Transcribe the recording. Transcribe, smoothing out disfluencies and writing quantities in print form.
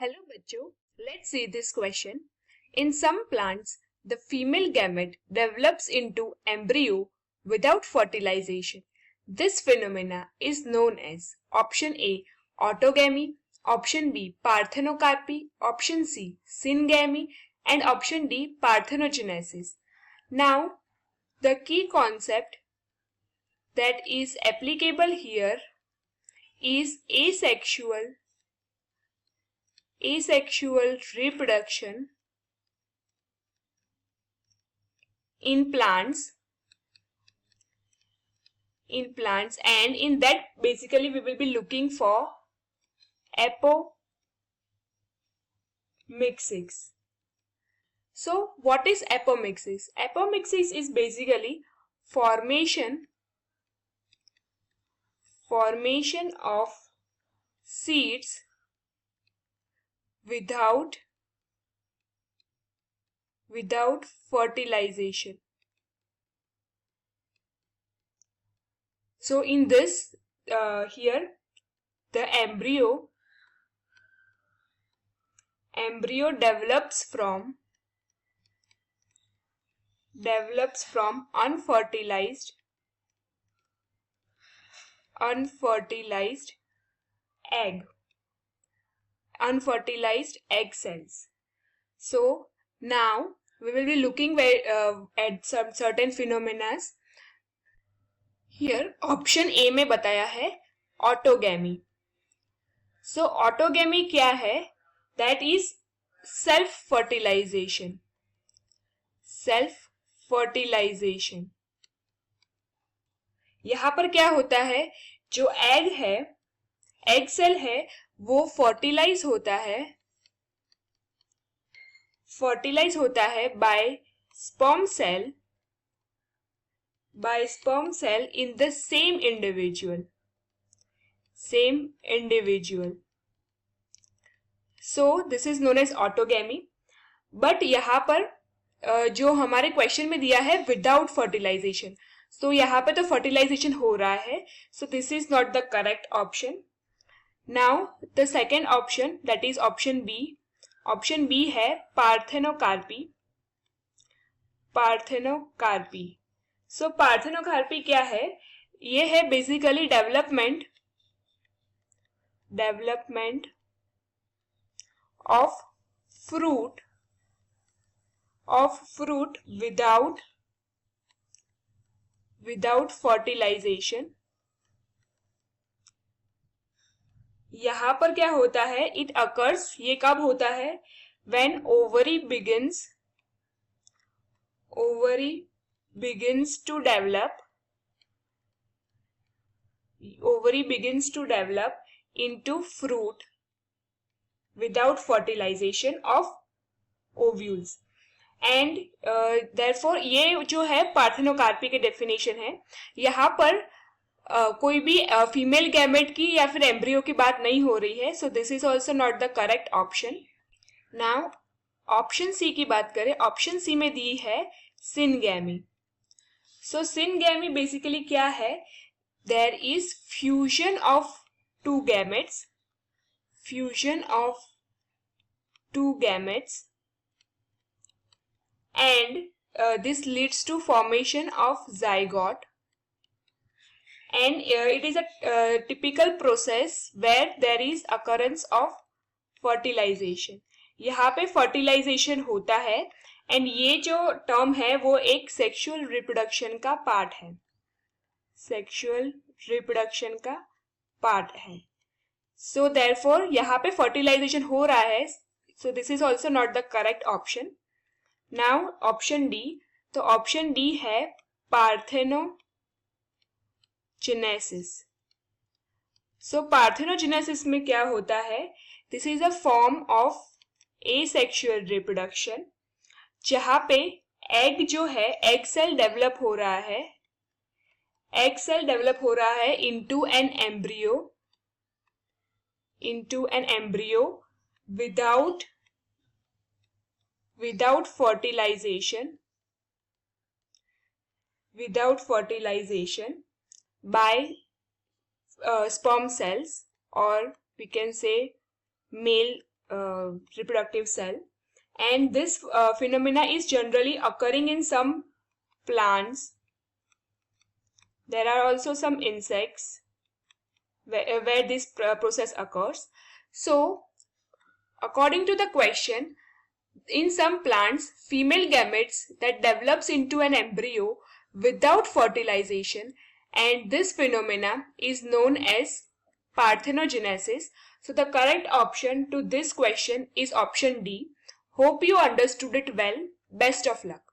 Hello बच्चों, let's see this question. In some plants, the female gamete develops into embryo without fertilization. This phenomena is known as option A autogamy, option B parthenocarpy, option C syngamy, and option D parthenogenesis. Now, the key concept that is applicable here is asexual reproduction in plants and in that basically we will be looking for apomixis. So what is apomixis? Apomixis is basically formation of seeds without fertilization. So in this here the embryo develops from unfertilized egg cells. So now we will be looking at some certain phenomena. Here option A में बताया है autogamy. So autogamy क्या है? That is self fertilization. यहाँ पर क्या होता है, जो एग सेल है वो फर्टिलाइज होता है by sperm cell in the same individual. So this is known as autogamy. But यहाँ पर जो हमारे क्वेश्चन में दिया है विदाउट फर्टिलाइजेशन, सो यहाँ पे तो फर्टिलाइजेशन हो रहा है, so this is not the correct option. Now the second option that is option B है पार्थेनोकार्पी. सो पार्थेनोकार्पी क्या है? ये है basically development of fruit without fertilization. यहां पर क्या होता है? इट अकर्स, ये कब होता है? when ovary begins to develop into fruit without fertilization of ovules. And therefore ये जो है पार्थेनोकार्पी के डेफिनेशन है. यहाँ पर कोई भी फीमेल गैमेट की या फिर एम्ब्रियो की बात नहीं हो रही है, so this is also not the correct option. Now option C की बात करें. ऑप्शन सी में दी है सिनगैमी. सो सिनगैमी बेसिकली क्या है? There is fusion of two gametes and this leads to formation of zygote, and it is a typical process where there is occurrence of fertilization. यहाँ पे fertilization होता है and ये जो term है वो एक sexual reproduction का part है. So therefore यहाँ पे fertilization हो रहा है, so this is also not the correct option. Now option D. तो ऑप्शन डी है पार्थेनोजेनेसिस. सो पार्थेनोजेनेसिस में क्या होता है? This is a form of asexual reproduction, जहां पे एग जो है एग सेल डेवलप हो रहा है into an embryo without fertilization by sperm cells, or we can say male reproductive cell, and this phenomena is generally occurring in some plants. There are also some insects where this process occurs. So, according to the question, in some plants, female gametes that develops into an embryo without fertilization, and this phenomena is known as parthenogenesis. So the correct option to this question is option D. Hope you understood it well. Best of luck.